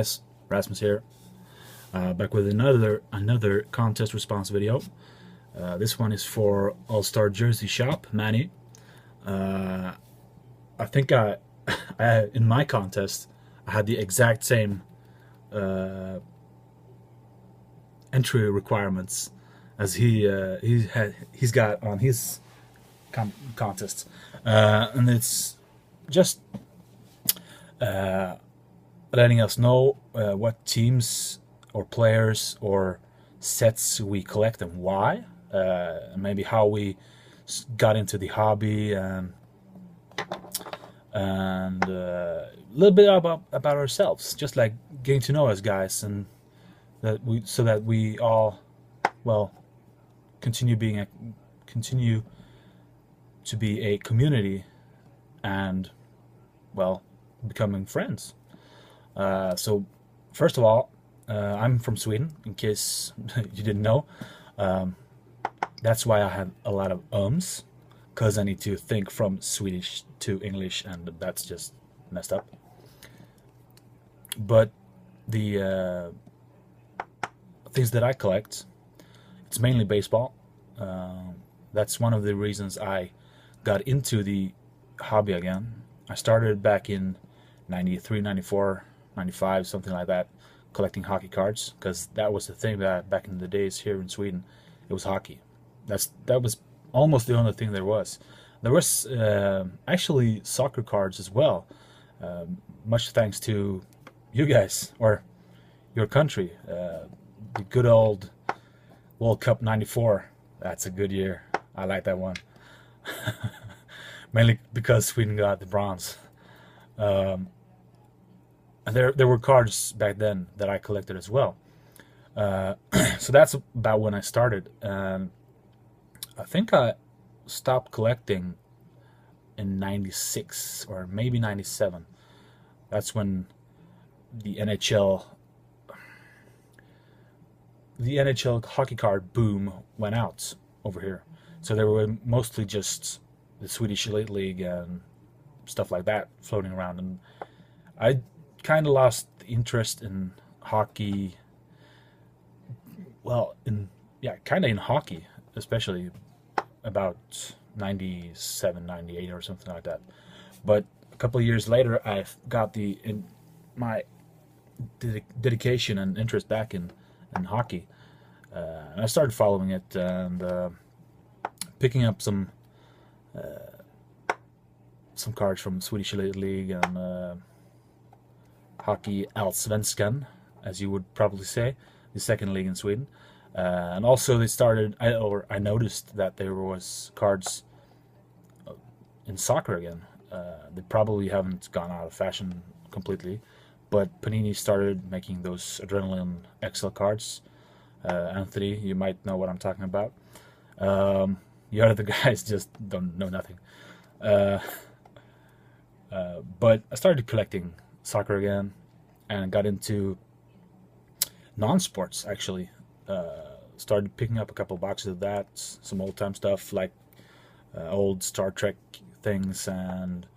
guys, Rasmus here, back with another contest response video. This one is for All-Star Jersey Shop, Manny. I think in my contest I had the exact same entry requirements as he's got on his contest, and it's just letting us know what teams or players or sets we collect and why, maybe how we got into the hobby, and a little bit about ourselves, just like getting to know us guys, and so that we all, well, continue to be a community and, well, becoming friends. So first of all, I'm from Sweden, in case you didn't know. That's why I have a lot of ums, because I need to think from Swedish to English, and that's just messed up. But the things that I collect, it's mainly baseball. That's one of the reasons I got into the hobby again. I started back in 93, 94, 95, something like that, collecting hockey cards, because that was the thing that back in the days here in Sweden, it was hockey. That was almost the only thing there was. There was actually soccer cards as well, much thanks to you guys, or your country. The good old World Cup '94. That's a good year. I like that one. Mainly because Sweden got the bronze. And there were cards back then that I collected as well. So that's about when I started. I think I stopped collecting in '96 or maybe '97. That's when the NHL hockey card boom went out over here. So there were mostly just the Swedish Elite League and stuff like that floating around, and I kind of lost interest in hockey. Well, kind of in hockey, especially about 97, 98 or something like that. But a couple of years later, I got my dedication and interest back in hockey, and I started following it and picking up some cards from Swedish Elite League and Hockey Allsvenskan, as you would probably say, the second league in Sweden. And also I noticed that there was cards in soccer again. They probably haven't gone out of fashion completely, but Panini started making those Adrenaline XL cards. Anthony, you might know what I'm talking about. The other guys just don't know nothing. But I started collecting soccer again and got into non-sports, actually. Started picking up a couple boxes of that, some old-time stuff like old Star Trek things and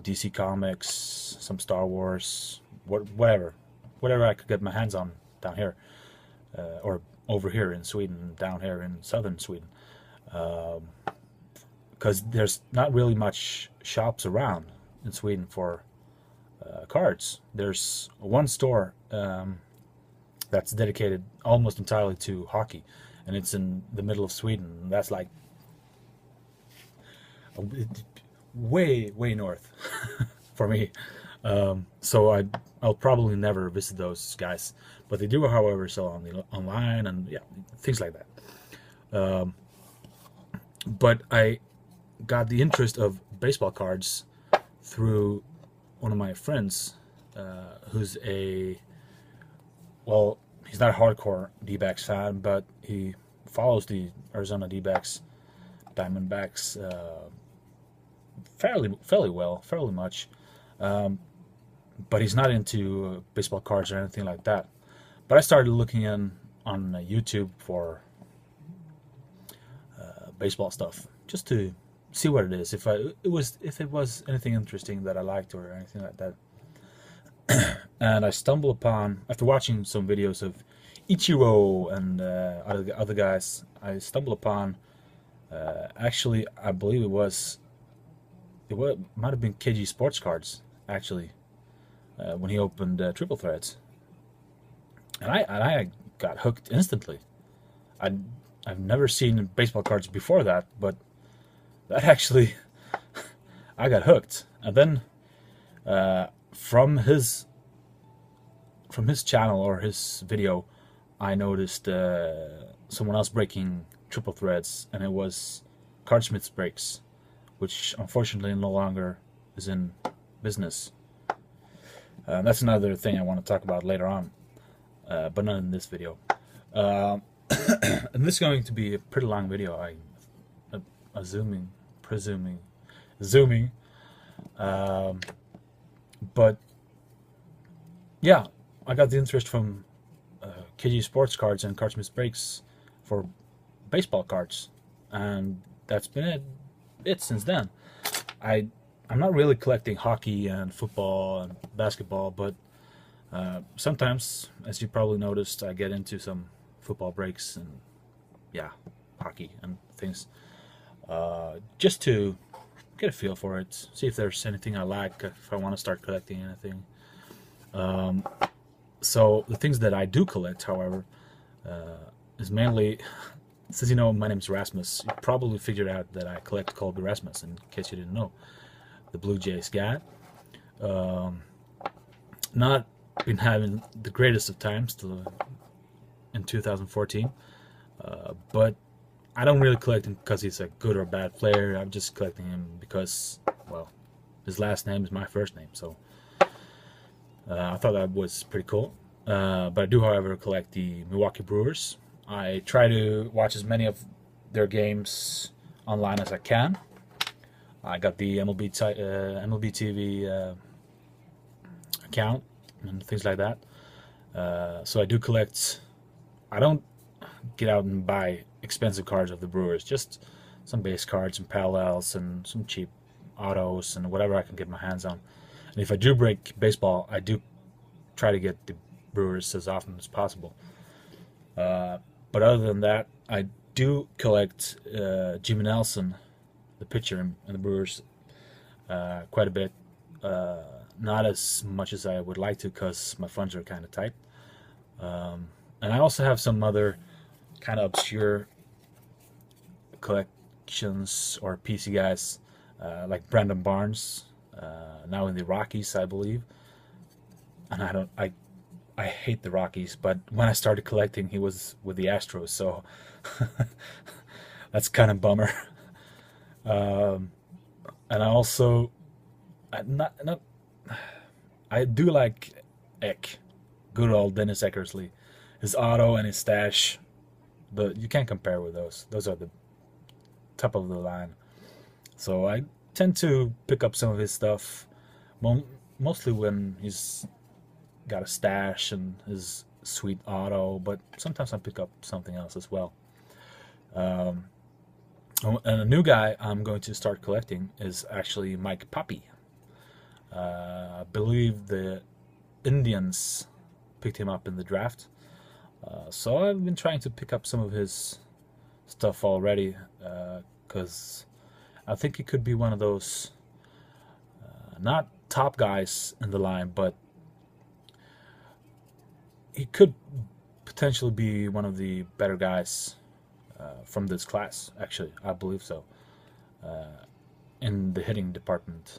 DC Comics, some Star Wars, whatever I could get my hands on down here, or over here in Sweden, down here in southern Sweden, because there's not really much shops around in Sweden for cards. There's one store that's dedicated almost entirely to hockey, and it's in the middle of Sweden. That's like way north for me. So I'll probably never visit those guys, but they do, however, sell online and things like that. But I got the interest of baseball cards through one of my friends, who's he's not a hardcore D-backs fan, but he follows the Arizona D-backs, Diamondbacks, fairly much. But he's not into baseball cards or anything like that. But I started looking on YouTube for baseball stuff, just to see what it is. If it was anything interesting that I liked or anything like that. and I stumble upon, after watching some videos of Ichiro and other guys, I stumble upon, actually, I believe it might have been KG Sports Cards, actually, when he opened Triple Threads. And I got hooked instantly. I I've never seen baseball cards before that, but that actually I got hooked. And then from his channel or his video, I noticed someone else breaking triple threads, and it was Cardsmith's Breaks, which unfortunately no longer is in business. That's another thing I want to talk about later on, but not in this video. And this is going to be a pretty long video. I'm zooming. But yeah, I got the interest from KG Sports Cards and Cardsmith's Breaks for baseball cards, and that's been it since then. I'm not really collecting hockey and football and basketball, but sometimes, as you probably noticed, I get into some football breaks and yeah, hockey and things, just to get a feel for it, see if there's anything I like, if I want to start collecting anything. So the things that I do collect, however, is mainly, since you know my name's Rasmus, you probably figured out that I collect Colby Rasmus, in case you didn't know. The Blue Jays guy. Not been having the greatest of times in 2014, but I don't really collect him because he's a good or bad player. I'm just collecting him because, well, his last name is my first name, so I thought that was pretty cool. But I do, however, collect the Milwaukee Brewers. I try to watch as many of their games online as I can. I got the MLB TV account and things like that. So I do collect. I don't get out and buy expensive cards of the Brewers, just some base cards and parallels and some cheap autos and whatever I can get my hands on. And if I do break baseball, I do try to get the Brewers as often as possible. But other than that, I do collect Jimmy Nelson, the pitcher in the Brewers, quite a bit. Not as much as I would like to because my funds are kind of tight. And I also have some other kind of obscure collections or PC guys, like Brandon Barnes, now in the Rockies, I believe. And I hate the Rockies, but when I started collecting, he was with the Astros, so that's kind of bummer. And I also, I do like Eck, good old Dennis Eckersley, his auto and his stash. But you can't compare with those. Those are the top of the line. So I tend to pick up some of his stuff, mostly when he's got a stash and his sweet auto, but sometimes I pick up something else as well. And a new guy I'm going to start collecting is actually Mike Papi. I believe the Indians picked him up in the draft. So I've been trying to pick up some of his stuff already, because I think he could be one of those, not top guys in the line, but he could potentially be one of the better guys from this class, actually. I believe so. In the hitting department.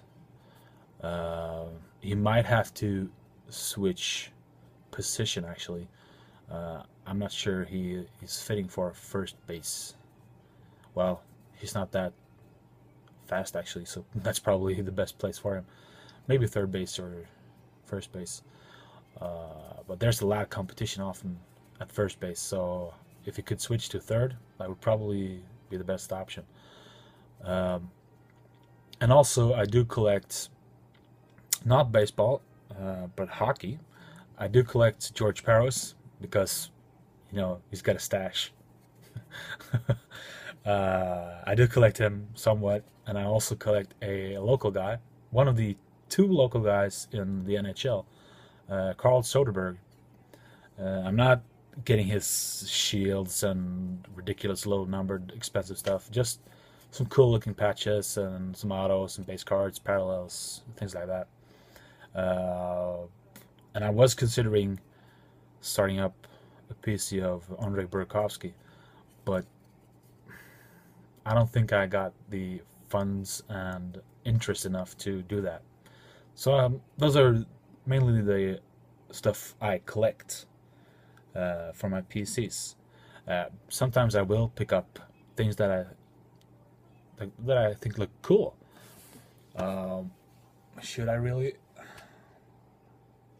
He might have to switch position, actually. I'm not sure he's fitting for first base. Well, he's not that fast, actually, so that's probably the best place for him. Maybe third base or first base. But there's a lot of competition often at first base, so if he could switch to third, that would probably be the best option. And also, I do collect, not baseball, but hockey. I do collect George Parros because, you know, he's got a stash. I do collect him somewhat, and I also collect a local guy, one of the two local guys in the NHL, Carl Soderbergh. I'm not getting his shields and ridiculous low numbered expensive stuff. Just some cool looking patches and some autos and base cards, parallels, things like that. And I was considering starting up a PC of Andrei Burakovsky, but I don't think I got the funds and interest enough to do that. So those are mainly the stuff I collect for my PCs. Sometimes I will pick up things that I think look cool. Should I really?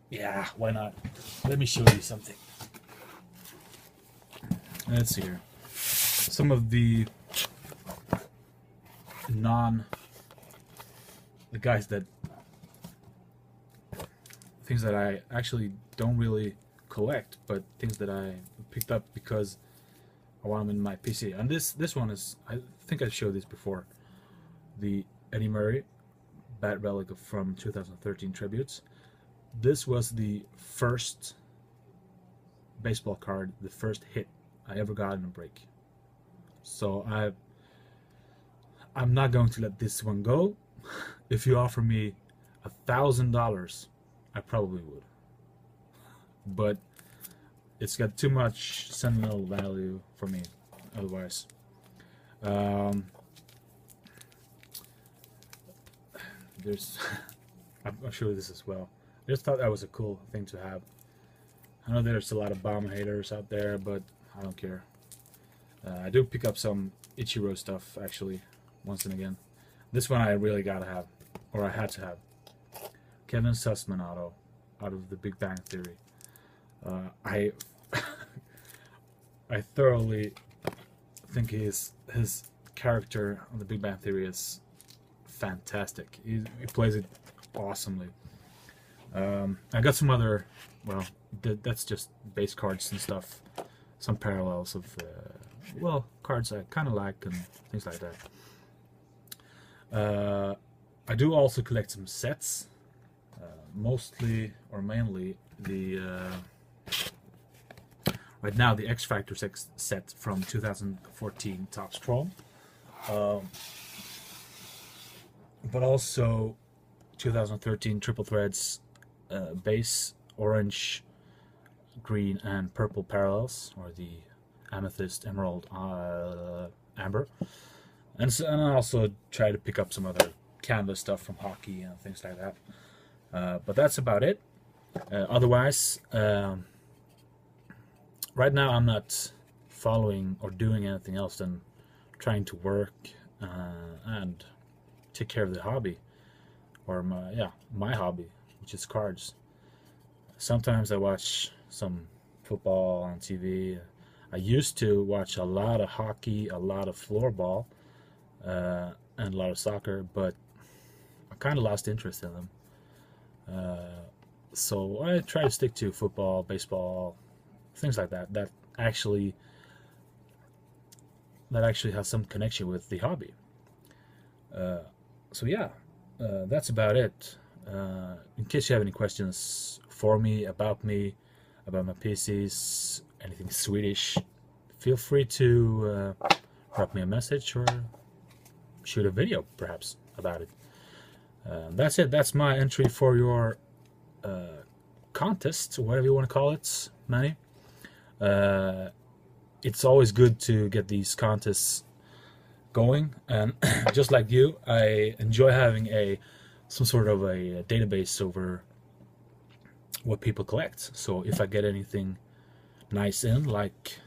Yeah, why not? Let me show you something. Let's see here. Some of the things that I actually don't really collect, but things that I picked up because I want them in my PC. And this one is, I think I showed this before, the Eddie Murray Bat Relic from 2013 Tributes. This was the first baseball card, the first hit I ever got in a break. So I'm not going to let this one go. If you offer me $1,000, I probably would. But it's got too much sentimental value for me otherwise. I'll show you this as well. I just thought that was a cool thing to have. I know there's a lot of bomb haters out there, but I don't care. I do pick up some Ichiro stuff actually once and again. This one I really gotta have, or I had to have. Kevin Sussman auto out of The Big Bang Theory. I thoroughly think his character on The Big Bang Theory is fantastic. He plays it awesomely. I got some other, well, that's just base cards and stuff. Some parallels of, cards I kind of like and things like that. I do also collect some sets. Mostly or mainly the right now the X Factor set from 2014 Topps Chrome, but also 2013 Triple Threads base orange, green, and purple parallels, or the amethyst, emerald, amber, and I also try to pick up some other canvas stuff from hockey and things like that. But that's about it. Otherwise, right now I'm not following or doing anything else than trying to work and take care of the hobby, or my hobby, which is cards. Sometimes I watch some football on TV. I used to watch a lot of hockey, a lot of floorball, and a lot of soccer, but I kind of lost interest in them. So I try to stick to football, baseball, things like that. That actually has some connection with the hobby. So yeah, that's about it. In case you have any questions for me, about my PCs, anything Swedish, feel free to drop me a message or shoot a video perhaps about it. That's it. That's my entry for your contest, whatever you want to call it, Manny. It's always good to get these contests going, and just like you, I enjoy having some sort of a database over what people collect. So if I get anything nice in, like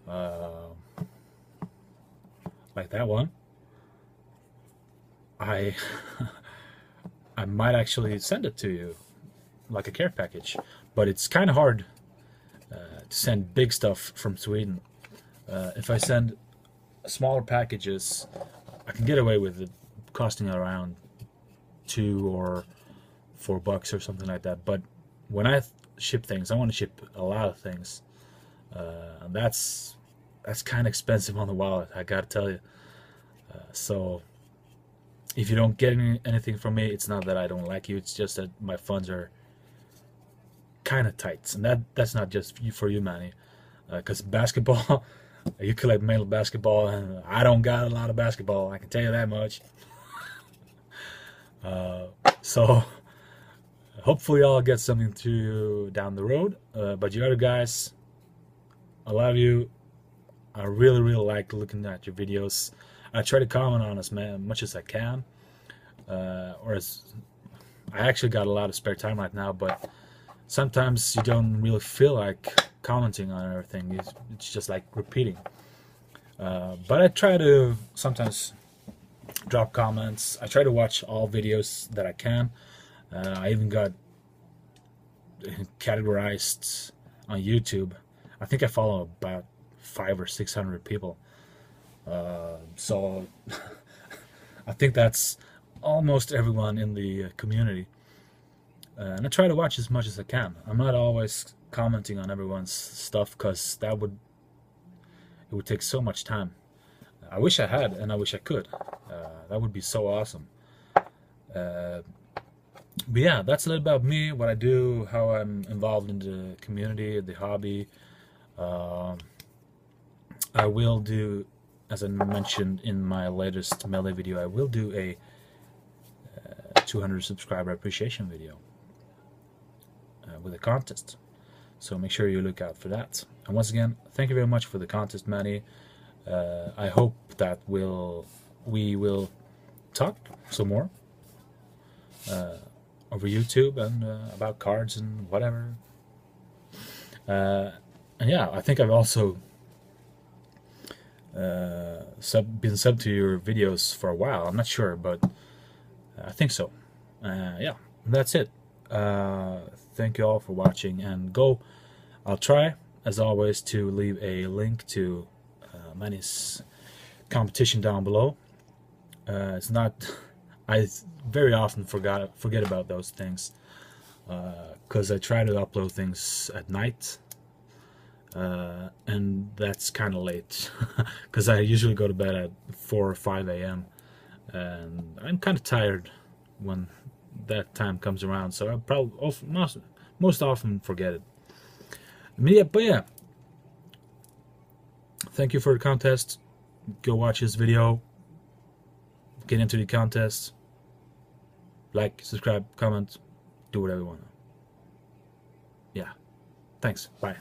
that one, I might actually send it to you, like a care package. But it's kind of hard to send big stuff from Sweden. If I send smaller packages, I can get away with it costing around $2 or $4 or something like that. But when I ship things, I want to ship a lot of things. And that's kind of expensive on the wallet, I gotta tell you. So if you don't get anything from me, it's not that I don't like you, it's just that my funds are kind of tight, and that's not just for you, Manny, because basketball, you collect male basketball, and I don't got a lot of basketball. I can tell you that much. So hopefully I'll get something to you down the road. But you other guys, I love you. I really like looking at your videos. I try to comment on as much as I can. Or as I actually got a lot of spare time right now, but sometimes you don't really feel like commenting on everything. It's just like repeating. But I try to sometimes drop comments. I try to watch all videos that I can. I even got categorized on YouTube. I think I follow about 500 or 600 people. So I think that's almost everyone in the community. And I try to watch as much as I can. I'm not always commenting on everyone's stuff because it would take so much time. I wish I had, and I wish I could. That would be so awesome. But yeah, that's a little about me, what I do, how I'm involved in the community, the hobby. I will do, as I mentioned in my latest melee video, I will do a 200 subscriber appreciation video with a contest. So make sure you look out for that. And once again, thank you very much for the contest, Manny. I hope that we will talk some more over YouTube and about cards and whatever. And yeah, I think I've also been subbed to your videos for a while. I'm not sure, but I think so. Yeah, that's it. Thank you all for watching, and I'll try, as always, to leave a link to Manny's competition down below. It's not, I very often forget about those things because I try to upload things at night, and that's kind of late because I usually go to bed at 4 or 5 a.m. and I'm kind of tired when that time comes around, so I probably most often forget it. But yeah, thank you for the contest. Go watch this video, get into the contest, like, subscribe, comment, do whatever you want. Yeah, thanks, bye.